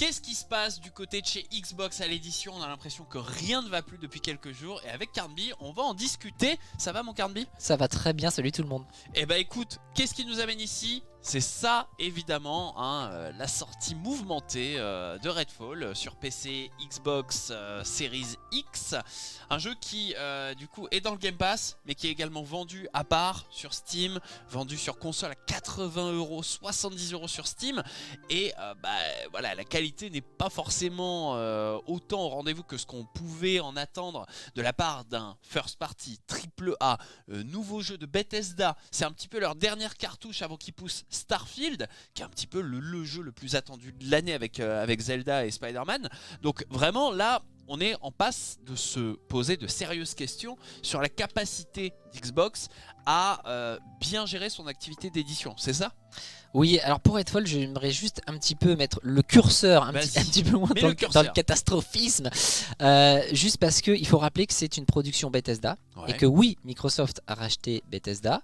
Qu'est-ce qui se passe du côté de chez Xbox à l'édition? On a l'impression que rien ne va plus depuis quelques jours. Et avec Carnby, on va en discuter. Ça va mon Carnby? Ça va très bien, salut tout le monde. Eh bah écoute, qu'est-ce qui nous amène ici? C'est ça évidemment, la sortie mouvementée de Redfall sur PC, Xbox Series X. Un jeu qui du coup est dans le Game Pass, mais qui est également vendu à part sur Steam, vendu sur console à 80 €, 70 € sur Steam. Et voilà, la qualité n'est pas forcément autant au rendez-vous que ce qu'on pouvait en attendre de la part d'un first party AAA, nouveau jeu de Bethesda. C'est un petit peu leur dernière cartouche avant qu'ils poussent Starfield, qui est un petit peu le jeu le plus attendu de l'année avec Zelda et Spider-Man. Donc vraiment là, on est en passe de se poser de sérieuses questions sur la capacité d'Xbox à bien gérer son activité d'édition, c'est ça? Oui, alors pour Redfall, j'aimerais juste un petit peu mettre le curseur un petit peu loin dans le catastrophisme. Juste parce qu'il faut rappeler que c'est une production Bethesda. Ouais. Et que oui, Microsoft a racheté Bethesda.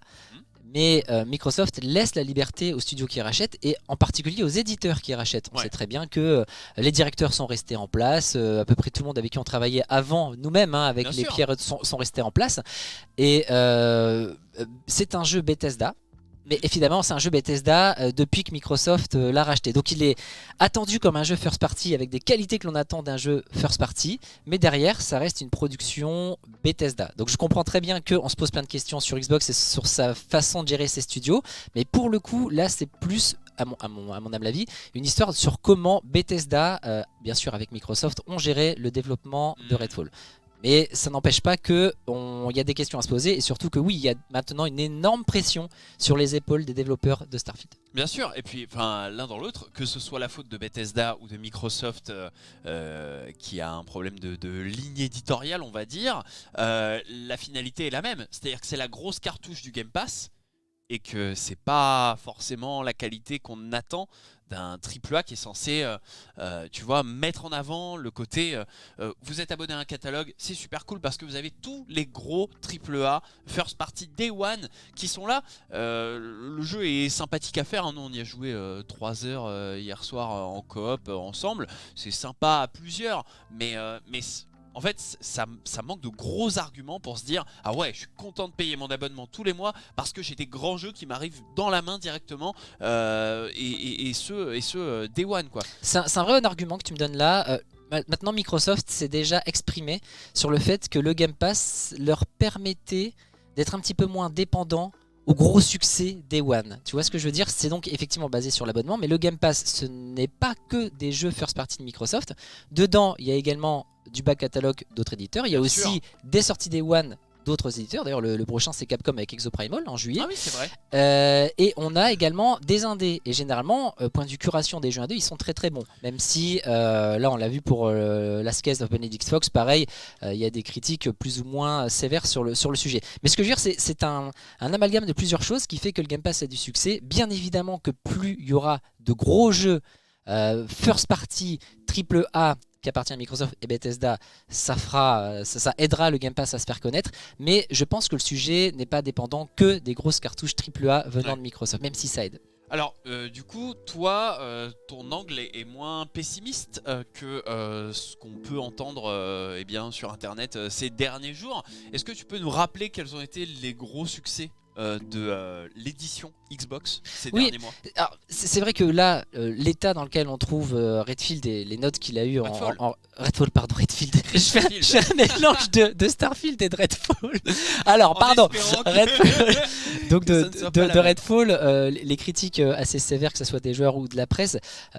Mais Microsoft laisse la liberté aux studios qui rachètent et en particulier aux éditeurs qui rachètent. On sait très bien que les directeurs sont restés en place, à peu près tout le monde avec qui on travaillait avant, nous-mêmes, avec les pierres sont restés en place. Et c'est un jeu Bethesda. Mais évidemment, c'est un jeu Bethesda depuis que Microsoft l'a racheté. Donc il est attendu comme un jeu first party avec des qualités que l'on attend d'un jeu first party. Mais derrière, ça reste une production Bethesda. Donc je comprends très bien qu'on se pose plein de questions sur Xbox et sur sa façon de gérer ses studios. Mais pour le coup, là, c'est plus, à mon humble avis, une histoire sur comment Bethesda, bien sûr avec Microsoft, ont géré le développement de Redfall. Mais ça n'empêche pas qu'il y a des questions à se poser et surtout que oui, il y a maintenant une énorme pression sur les épaules des développeurs de Starfield. Bien sûr, et puis l'un dans l'autre, que ce soit la faute de Bethesda ou de Microsoft qui a un problème de ligne éditoriale, on va dire, la finalité est la même. C'est-à-dire que c'est la grosse cartouche du Game Pass et que c'est pas forcément la qualité qu'on attend d'un AAA qui est censé tu vois, mettre en avant le côté vous êtes abonné à un catalogue, c'est super cool parce que vous avez tous les gros AAA first party day one qui sont là. Le jeu est sympathique à faire, nous on y a joué 3 heures hier soir en coop ensemble, c'est sympa à plusieurs, mais en fait, ça manque de gros arguments pour se dire « Ah ouais, je suis content de payer mon abonnement tous les mois parce que j'ai des grands jeux qui m'arrivent dans la main directement et ce day one quoi. » C'est un vrai bon argument que tu me donnes là. Maintenant, Microsoft s'est déjà exprimé sur le fait que le Game Pass leur permettait d'être un petit peu moins dépendant au gros succès Day One. Tu vois ce que je veux dire? C'est donc effectivement basé sur l'abonnement, mais le Game Pass, ce n'est pas que des jeux first party de Microsoft. Dedans, il y a également du back catalogue d'autres éditeurs. Il y a aussi des sorties Day One d'autres éditeurs. D'ailleurs, le prochain, c'est Capcom avec Exoprimal en juillet. Ah oui, c'est vrai. Et on a également des indés. Et généralement, point de vue curation des jeux indés, ils sont très très bons. Même si, là, on l'a vu pour Last Case of Benedict Fox, pareil, il y a des critiques plus ou moins sévères sur le sujet. Mais ce que je veux dire, c'est un amalgame de plusieurs choses qui fait que le Game Pass a du succès. Bien évidemment que plus il y aura de gros jeux first party, triple A, qui appartient à Microsoft et Bethesda, ça aidera le Game Pass à se faire connaître, mais je pense que le sujet n'est pas dépendant que des grosses cartouches AAA venant de Microsoft, même si ça aide. Alors, du coup, toi, ton angle est moins pessimiste que ce qu'on peut entendre sur Internet ces derniers jours. Est-ce que tu peux nous rappeler quels ont été les gros succès de l'édition Xbox ces derniers mois? C'est vrai que là, l'état dans lequel on trouve Redfield et les notes qu'il a eu Redfall, pardon, Redfield. Je fais un mélange de Starfield et de Redfall. Alors, pardon, Redfall. Donc de Redfall, les critiques assez sévères, que ce soit des joueurs ou de la presse,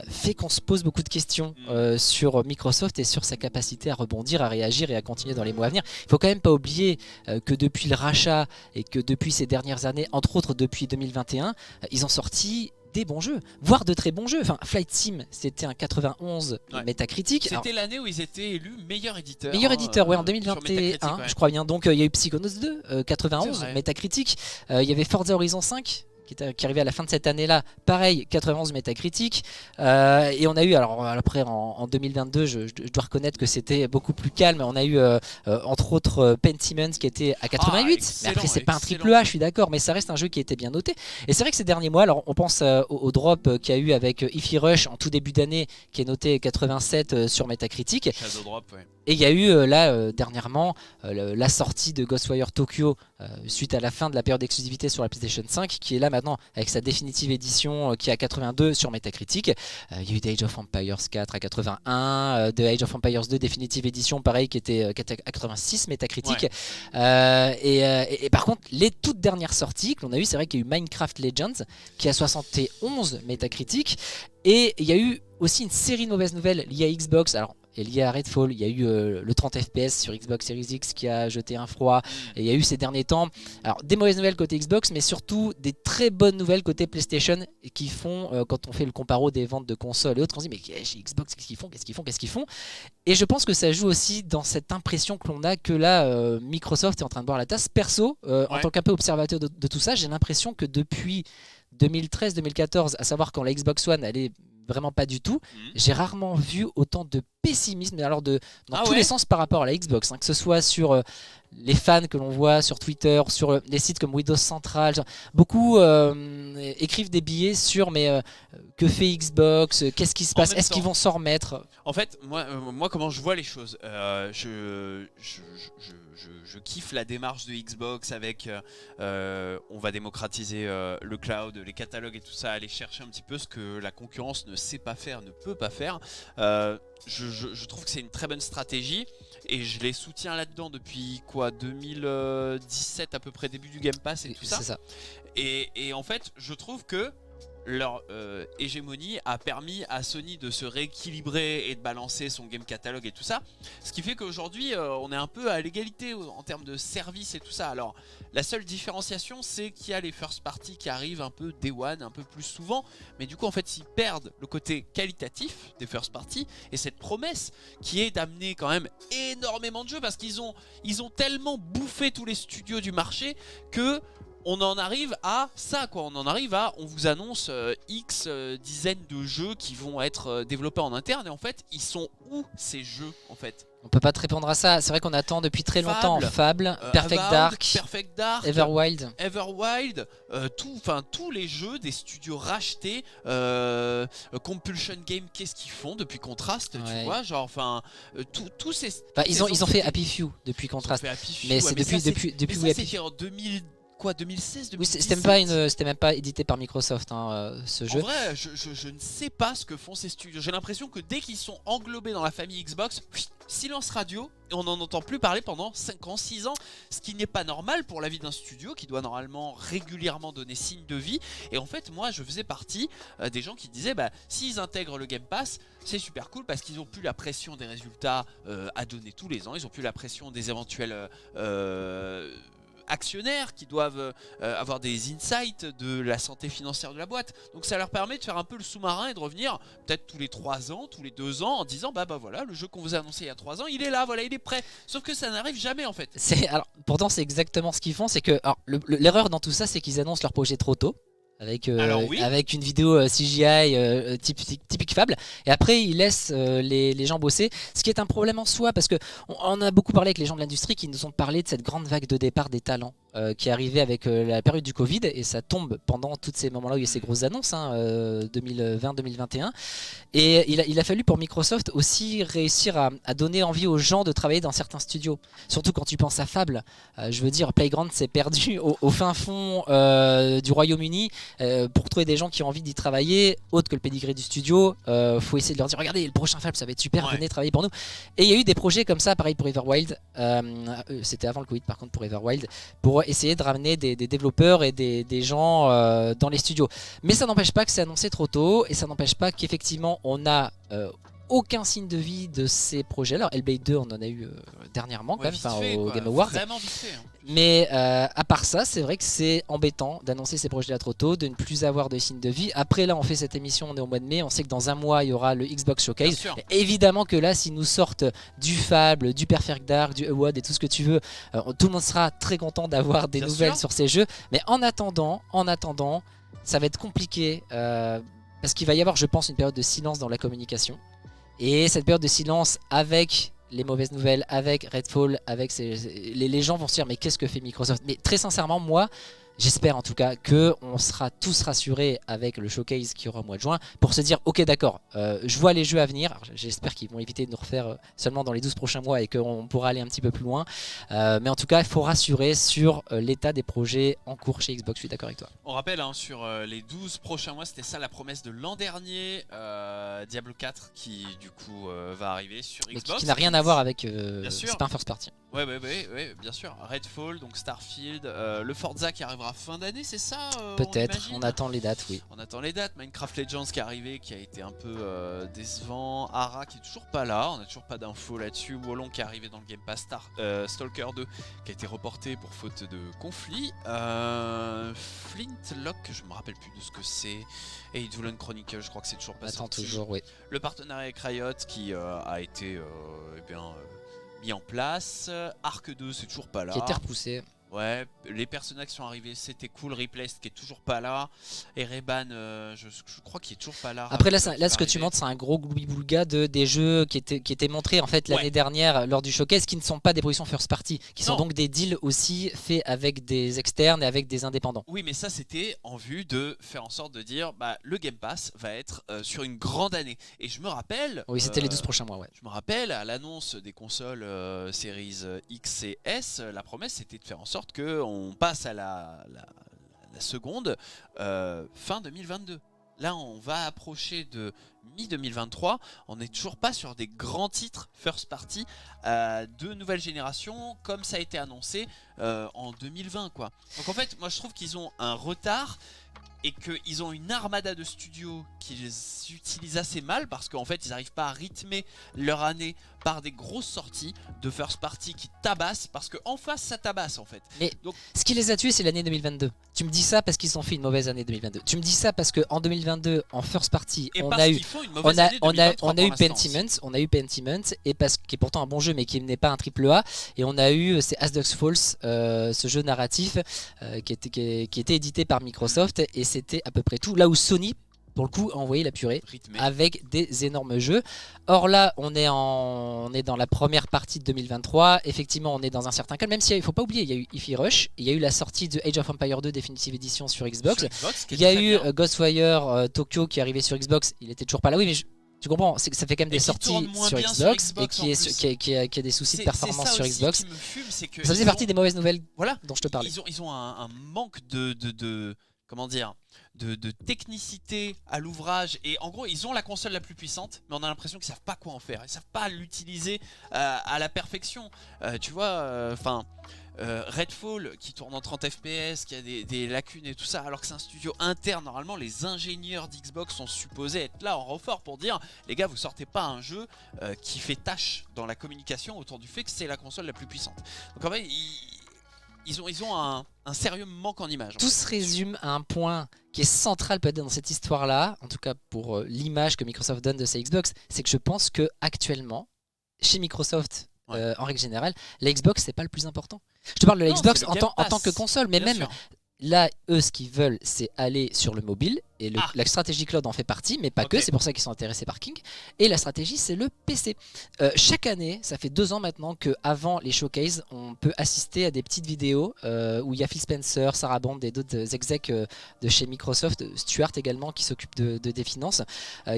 fait qu'on se pose beaucoup de questions sur Microsoft et sur sa capacité à rebondir, à réagir et à continuer dans les mois à venir. Il faut quand même pas oublier que depuis le rachat et que depuis ces dernières années, entre autres depuis 2021, ils ont sorti des bons jeux, voire de très bons jeux. Enfin, Flight Sim, c'était un 91 métacritique. C'était l'année où ils étaient élus meilleur éditeur. Meilleur éditeur, en 2021, je crois bien. Donc il y a eu Psychonauts 2, 91 métacritique. Il y avait Forza Horizon 5 qui arrivait à la fin de cette année-là, pareil, 91 Metacritic. Et on a eu, alors après en 2022, je dois reconnaître que c'était beaucoup plus calme. On a eu entre autres Pentiment qui était à 88. Mais après, c'est pas un triple A, je suis d'accord, mais ça reste un jeu qui était bien noté. Et c'est vrai que ces derniers mois, alors on pense au drop qu'il y a eu avec Ify Rush en tout début d'année, qui est noté 87 sur Metacritic. Shadow Drop, ouais. Et il y a eu là dernièrement la sortie de Ghostwire Tokyo suite à la fin de la période d'exclusivité sur la PlayStation 5, qui est là maintenant avec sa définitive édition qui est à 82 sur Metacritic. Il y a eu Age of Empires 4 à 81, de Age of Empires 2 définitive édition pareil qui était à 86 Metacritic. Ouais. Et par contre les toutes dernières sorties que l'on a eu, c'est vrai qu'il y a eu Minecraft Legends qui a 71 Metacritic. Et il y a eu aussi une série de mauvaises nouvelles liées à Xbox. Alors, et lié à Redfall, il y a eu le 30 FPS sur Xbox Series X qui a jeté un froid. Et il y a eu ces derniers temps, alors des mauvaises nouvelles côté Xbox, mais surtout des très bonnes nouvelles côté PlayStation qui font, quand on fait le comparo des ventes de consoles et autres, on se dit mais chez Xbox qu'est-ce qu'ils font. Et je pense que ça joue aussi dans cette impression que l'on a que là, Microsoft est en train de boire la tasse. Perso, en tant qu'un peu observateur de tout ça, j'ai l'impression que depuis 2013-2014, à savoir quand la Xbox One elle est vraiment pas du tout, j'ai rarement vu autant de pessimisme alors dans tous les sens par rapport à la Xbox, que ce soit sur les fans que l'on voit sur Twitter, sur les sites comme Windows Central, beaucoup écrivent des billets sur mais que fait Xbox, qu'est-ce qui se passe, est-ce qu'ils vont s'en remettre. En fait, moi comment je vois les choses, je kiffe la démarche de Xbox avec on va démocratiser le cloud, les catalogues et tout ça, aller chercher un petit peu ce que la concurrence ne sait pas faire, ne peut pas faire. Je trouve que c'est une très bonne stratégie et je les soutiens là-dedans depuis 2017 à peu près, début du Game Pass et tout ça. C'est ça. Et en fait, je trouve que leur hégémonie a permis à Sony de se rééquilibrer et de balancer son game catalogue et tout ça, ce qui fait qu'aujourd'hui on est un peu à l'égalité en termes de service et tout ça. Alors la seule différenciation, c'est qu'il y a les first party qui arrivent un peu day one, un peu plus souvent, mais du coup en fait ils perdent le côté qualitatif des first party et cette promesse qui est d'amener quand même énormément de jeux, parce qu'ils ont tellement bouffé tous les studios du marché que on en arrive à ça, quoi. On vous annonce X dizaines de jeux qui vont être développés en interne, et en fait, ils sont où ces jeux, en fait? On peut pas te répondre à ça. C'est vrai qu'on attend depuis très longtemps Fable, Perfect Dark, Everwild, tous les jeux des studios rachetés, Compulsion Game, qu'est-ce qu'ils font depuis Contrast, tu vois, genre, enfin, tous ces. Ils ont fait Happy Few depuis Contrast, mais c'est depuis ça, c'était en 2016, 2017. Oui, c'était même pas édité par Microsoft ce jeu. En vrai, je ne sais pas ce que font ces studios. J'ai l'impression que dès qu'ils sont englobés dans la famille Xbox, silence radio, et on n'en entend plus parler pendant 5 ans, 6 ans, ce qui n'est pas normal pour la vie d'un studio qui doit normalement régulièrement donner signe de vie. Et en fait, moi, je faisais partie des gens qui disaient, s'ils intègrent le Game Pass, c'est super cool parce qu'ils n'ont plus la pression des résultats à donner tous les ans, ils n'ont plus la pression des éventuels actionnaires qui doivent avoir des insights de la santé financière de la boîte. Donc ça leur permet de faire un peu le sous-marin et de revenir peut-être tous les 3 ans, tous les 2 ans en disant voilà, le jeu qu'on vous a annoncé il y a 3 ans, il est là, voilà, il est prêt. Sauf que ça n'arrive jamais en fait. Pourtant c'est exactement ce qu'ils font, c'est que l'erreur dans tout ça, c'est qu'ils annoncent leur projet trop tôt. Avec une vidéo CGI typique Fable, et après ils laissent les gens bosser, ce qui est un problème en soi, parce que on a beaucoup parlé avec les gens de l'industrie qui nous ont parlé de cette grande vague de départ des talents qui est arrivée avec la période du Covid, et ça tombe pendant tous ces moments là où il y a ces grosses annonces 2020-2021, et il a fallu pour Microsoft aussi réussir à donner envie aux gens de travailler dans certains studios, surtout quand tu penses à Fable. Je veux dire, Playground s'est perdu au fin fond du Royaume-Uni. Pour trouver des gens qui ont envie d'y travailler, autre que le pédigré du studio, faut essayer de leur dire regardez, le prochain Fable ça va être super, venez travailler pour nous. Et il y a eu des projets comme ça, pareil pour Everwild, c'était avant le Covid par contre pour Everwild, pour essayer de ramener des développeurs et des gens dans les studios. Mais ça n'empêche pas que c'est annoncé trop tôt, et ça n'empêche pas qu'effectivement on a aucun signe de vie de ces projets. Alors Hellblade 2 on en a eu dernièrement quand même, au Game Awards. Vraiment vite fait, hein. Mais à part ça, c'est vrai que c'est embêtant d'annoncer ces projets-là trop tôt, de ne plus avoir de signes de vie. Après là, on fait cette émission, on est au mois de mai, on sait que dans un mois, il y aura le Xbox Showcase. Évidemment que là, s'ils nous sortent du Fable, du Perfect Dark, du Awad et tout ce que tu veux, tout le monde sera très content d'avoir des nouvelles sur ces jeux. Mais en attendant, ça va être compliqué parce qu'il va y avoir, je pense, une période de silence dans la communication. Et cette période de silence avec les mauvaises nouvelles, avec Redfall, avec les gens vont se dire mais qu'est-ce que fait Microsoft? Mais très sincèrement, moi, j'espère en tout cas qu'on sera tous rassurés avec le showcase qui aura au mois de juin pour se dire ok d'accord, je vois les jeux à venir. J'espère qu'ils vont éviter de nous refaire seulement dans les 12 prochains mois et qu'on pourra aller un petit peu plus loin. Mais en tout cas, il faut rassurer sur l'état des projets en cours chez Xbox, je suis d'accord avec toi. On rappelle sur les 12 prochains mois, c'était ça la promesse de l'an dernier, Diablo 4 qui du coup va arriver sur Xbox. Qui n'a rien à voir avec... c'est pas un first party. Ouais, bien sûr. Redfall, donc Starfield, le Forza qui arrivera fin d'année, c'est ça Peut-être, on attend les dates, oui. On attend les dates. Minecraft Legends qui est arrivé, qui a été un peu décevant. Ara qui est toujours pas là, on n'a toujours pas d'infos là-dessus. Wolong qui est arrivé dans le Game Pass. Stalker 2 qui a été reporté pour faute de conflit. Flintlock, je me rappelle plus de ce que c'est. Et Eidolon Chronicle, je crois que c'est toujours pas sorti. Toujours, oui. Le partenariat avec Riot qui a été mis en place. Arc 2, c'est toujours pas là. Qui a été repoussé. Ouais, les personnages qui sont arrivés, c'était cool. Replaced qui est toujours pas là. Et Reban, je crois qu'il est toujours pas là. Après là ce que tu montres, c'est un gros gloubi-boulga des jeux qui étaient montrés en fait l'année dernière lors du showcase, qui ne sont pas des productions first party, qui sont donc des deals aussi faits avec des externes et avec des indépendants. Oui, mais ça c'était en vue de faire en sorte de dire le Game Pass va être sur une grande année. Et je me rappelle... Oui, c'était les 12 prochains mois, ouais. Je me rappelle à l'annonce des consoles Series X et S, la promesse c'était de faire en sorte qu'on passe à la seconde fin 2022. Là on va approcher de mi-2023, on n'est toujours pas sur des grands titres first party de nouvelle génération comme ça a été annoncé en 2020 quoi. Donc en fait moi je trouve qu'ils ont un retard et qu'ils ont une armada de studios qu'ils utilisent assez mal parce qu'en fait ils n'arrivent pas à rythmer leur année par des grosses sorties de first party qui tabassent, parce qu'en face ça tabasse en fait. Mais donc, ce qui les a tués c'est l'année 2022. Tu me dis ça parce qu'ils ont fait une mauvaise année 2022. Tu me dis ça parce qu'en 2022 en first party on a eu Pentiment et parce qui est pourtant un bon jeu mais qui n'est pas un AAA, et on a eu c'est As Dusk Falls, ce jeu narratif qui était édité par Microsoft, et c'était à peu près tout. Là où Sony pour le coup a envoyé la purée avec des énormes jeux. Or là on est dans la première partie de 2023. Effectivement on est dans un certain calme, même s'il ne faut pas oublier il y a eu Hi-Fi Rush, il y a eu la sortie de Age of Empires 2 Definitive Edition sur Xbox, il y a eu Ghostwire Tokyo qui est arrivé sur Xbox, il était toujours pas là, oui mais tu comprends, ça fait quand même des sorties sur Xbox et qui a des soucis de performance sur Xbox. Ça faisait partie des mauvaises nouvelles dont je te parlais. Ils ont un manque de comment dire, de technicité à l'ouvrage, et en gros ils ont la console la plus puissante mais on a l'impression qu'ils savent pas quoi en faire, ils savent pas l'utiliser à la perfection. Tu vois, Redfall qui tourne en 30 fps, qui a des lacunes et tout ça, alors que c'est un studio interne. Normalement les ingénieurs d'Xbox sont supposés être là en renfort pour dire les gars vous sortez pas un jeu qui fait tâche dans la communication autour du fait que c'est la console la plus puissante. Donc en fait ils ont un sérieux manque en image. Tout se résume à un point qui est central peut-être dans cette histoire-là, en tout cas pour l'image que Microsoft donne de sa Xbox, c'est que je pense que actuellement, chez Microsoft, en règle générale, la Xbox c'est pas le plus important. Je te parle de la Xbox en tant que console, mais même là, eux, ce qu'ils veulent, c'est aller sur le mobile. Et la stratégie cloud en fait partie, mais pas que. C'est pour ça qu'ils sont intéressés par King. Et la stratégie, c'est le PC. Chaque année, ça fait 2 ans maintenant qu'avant les showcases, on peut assister à des petites vidéos où il y a Phil Spencer, Sarah Bond et d'autres execs de chez Microsoft, Stuart également, qui s'occupe des finances,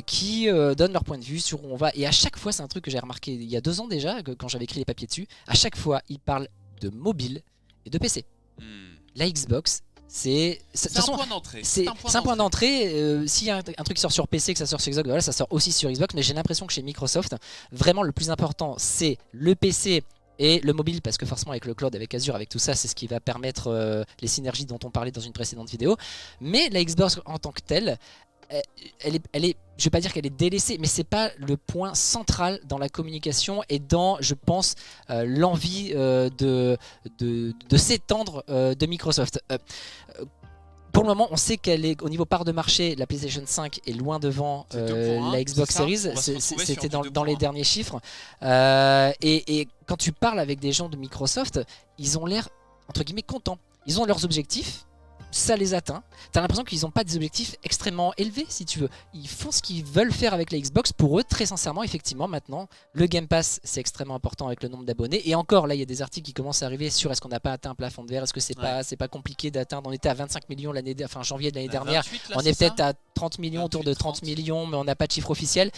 qui donnent leur point de vue sur où on va. Et à chaque fois, c'est un truc que j'ai remarqué il y a 2 ans déjà, quand j'avais écrit les papiers dessus, à chaque fois, ils parlent de mobile et de PC. La Xbox, c'est un point d'entrée. C'est un point d'entrée. S'il y a un truc qui sort sur PC, que ça sort sur Xbox, voilà, ça sort aussi sur Xbox. Mais j'ai l'impression que chez Microsoft, vraiment le plus important, c'est le PC et le mobile, parce que forcément avec le cloud, avec Azure, avec tout ça, c'est ce qui va permettre les synergies dont on parlait dans une précédente vidéo. Mais la Xbox en tant que telle, elle est, je vais pas dire qu'elle est délaissée, mais c'est pas le point central dans la communication et dans, je pense, l'envie de s'étendre de Microsoft. Pour le moment, on sait qu'elle est au niveau part de marché, la PlayStation 5 est loin devant la Xbox Series. C'était dans les derniers chiffres. Et quand tu parles avec des gens de Microsoft, ils ont l'air entre guillemets contents. Ils ont leurs objectifs. ça les atteint. T'as l'impression qu'ils n'ont pas des objectifs extrêmement élevés, si tu veux. Ils font ce qu'ils veulent faire avec la Xbox. Pour eux, très sincèrement, effectivement, maintenant, le Game Pass, c'est extrêmement important avec le nombre d'abonnés. Et encore, là, il y a des articles qui commencent à arriver sur est-ce qu'on n'a pas atteint un plafond de verre, est-ce que c'est pas compliqué d'atteindre. On était à 25 millions janvier de l'année dernière. 28, là, on est peut-être à 30 millions, 28, autour de 30 millions, mais on n'a pas de chiffre officiel.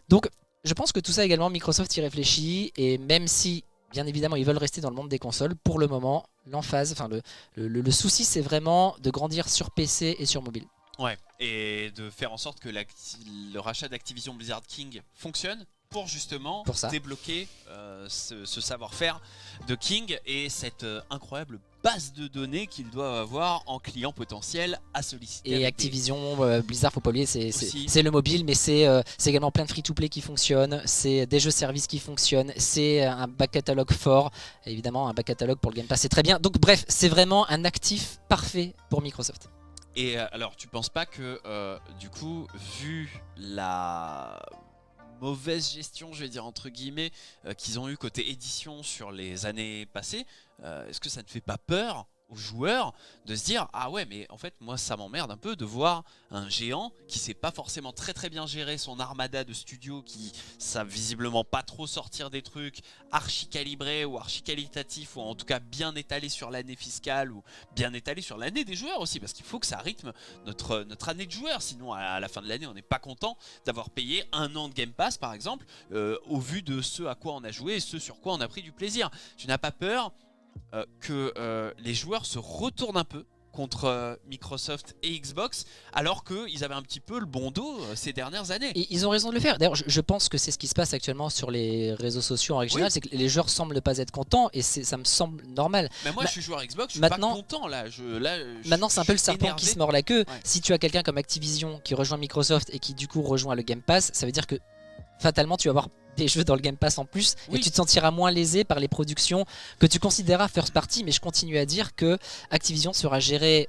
Donc, je pense que tout ça également, Microsoft y réfléchit. Et même si, bien évidemment, ils veulent rester dans le monde des consoles, pour le moment, l'emphase, enfin le souci, c'est vraiment de grandir sur PC et sur mobile. Ouais, et de faire en sorte que le rachat d'Activision Blizzard King fonctionne pour justement débloquer ce savoir-faire de King et cette incroyable base de données qu'ils doivent avoir en clients potentiels à solliciter. Et Activision, Blizzard, faut pas oublier, c'est le mobile, mais c'est également plein de free-to-play qui fonctionnent, c'est des jeux services qui fonctionnent, c'est un back catalogue fort, évidemment un back catalogue pour le Game Pass, c'est très bien. Donc bref, c'est vraiment un actif parfait pour Microsoft. Et alors, tu penses pas que, du coup, vu la mauvaise gestion, je vais dire entre guillemets, qu'ils ont eu côté édition sur les années passées, est-ce que ça ne fait pas peur aux joueurs de se dire ah ouais mais en fait moi ça m'emmerde un peu de voir un géant qui sait pas forcément très bien gérer son armada de studios, qui savent visiblement pas trop sortir des trucs archi calibrés ou archi qualitatifs, ou en tout cas bien étalés sur l'année fiscale ou bien étalés sur l'année des joueurs aussi, parce qu'il faut que ça rythme notre année de joueurs, sinon à la fin de l'année on n'est pas content d'avoir payé un an de Game Pass par exemple, au vu de ce à quoi on a joué et ce sur quoi on a pris du plaisir. Tu n'as pas peur que les joueurs se retournent un peu contre Microsoft et Xbox, alors qu'ils avaient un petit peu le bon dos ces dernières années? Et ils ont raison de le faire. D'ailleurs, je pense que c'est ce qui se passe actuellement sur les réseaux sociaux en règle générale, c'est que les joueurs semblent pas être contents, et ça me semble normal. Mais moi, je suis joueur Xbox, je suis pas content là. Maintenant, c'est un peu le serpent qui se mord la queue. Ouais. Si tu as quelqu'un comme Activision qui rejoint Microsoft et qui du coup rejoint le Game Pass, ça veut dire que fatalement, tu vas avoir des jeux dans le Game Pass en plus, et tu te sentiras moins lésé par les productions que tu considéreras first party. Mais je continue à dire que Activision sera géré,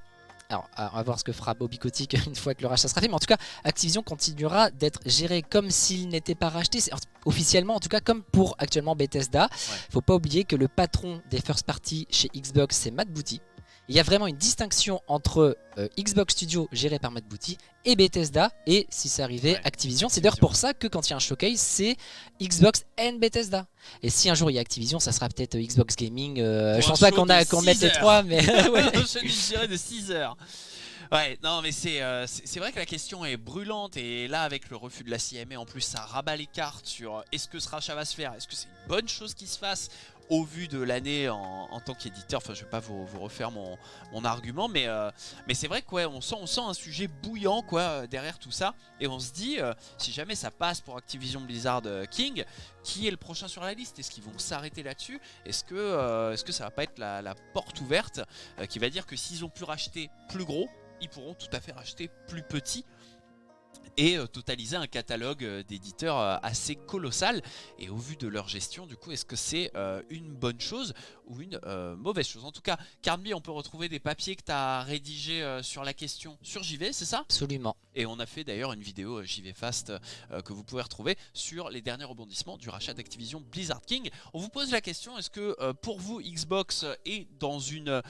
alors on va voir ce que fera Bobby Kotick une fois que le rachat sera fait, mais en tout cas Activision continuera d'être géré comme s'il n'était pas racheté, officiellement en tout cas, comme pour actuellement Bethesda. Faut pas oublier que le patron des first party chez Xbox, c'est Matt Booty. Il y a vraiment une distinction entre Xbox Studio géré par Matt Booty et Bethesda, et si ça arrivait Activision. C'est d'ailleurs pour ça que quand il y a un showcase, c'est Xbox and Bethesda. Et si un jour il y a Activision, ça sera peut-être Xbox Gaming. Je pense pas qu'on mette les trois, mais je dirais de 6 heures. Ouais, non mais c'est vrai que la question est brûlante, et là avec le refus de la CMA en plus, ça rabat les cartes sur est-ce que ce rachat va se faire, est-ce que c'est une bonne chose qui se fasse au vu de l'année en tant qu'éditeur. Enfin, je vais pas vous refaire mon argument, mais c'est vrai que on sent un sujet bouillant derrière tout ça, et on se dit si jamais ça passe pour Activision Blizzard King, qui est le prochain sur la liste? Est-ce qu'ils vont s'arrêter là-dessus? Est-ce que ça va pas être la porte ouverte qui va dire que s'ils ont pu racheter plus gros, ils pourront tout à fait racheter plus petit et totaliser un catalogue d'éditeurs assez colossal? Et au vu de leur gestion, du coup, est-ce que c'est une bonne chose ou une mauvaise chose? En tout cas, Carnby, on peut retrouver des papiers que tu as rédigés sur la question sur JV, c'est ça? Absolument. Et on a fait d'ailleurs une vidéo JV Fast que vous pouvez retrouver sur les derniers rebondissements du rachat d'Activision Blizzard King. On vous pose la question, est-ce que pour vous, Xbox est dans une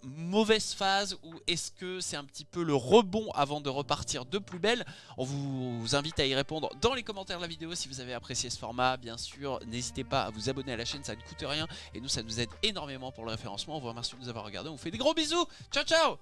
mauvaise phase, ou est-ce que c'est un petit peu le rebond avant de repartir de plus belle? On vous invite à y répondre dans les commentaires de la vidéo. Si vous avez apprécié ce format, bien sûr, n'hésitez pas à vous abonner à la chaîne, ça ne coûte rien et nous, ça nous aide énormément pour le référencement. On vous remercie de nous avoir regardé, on vous fait des gros bisous, ciao ciao.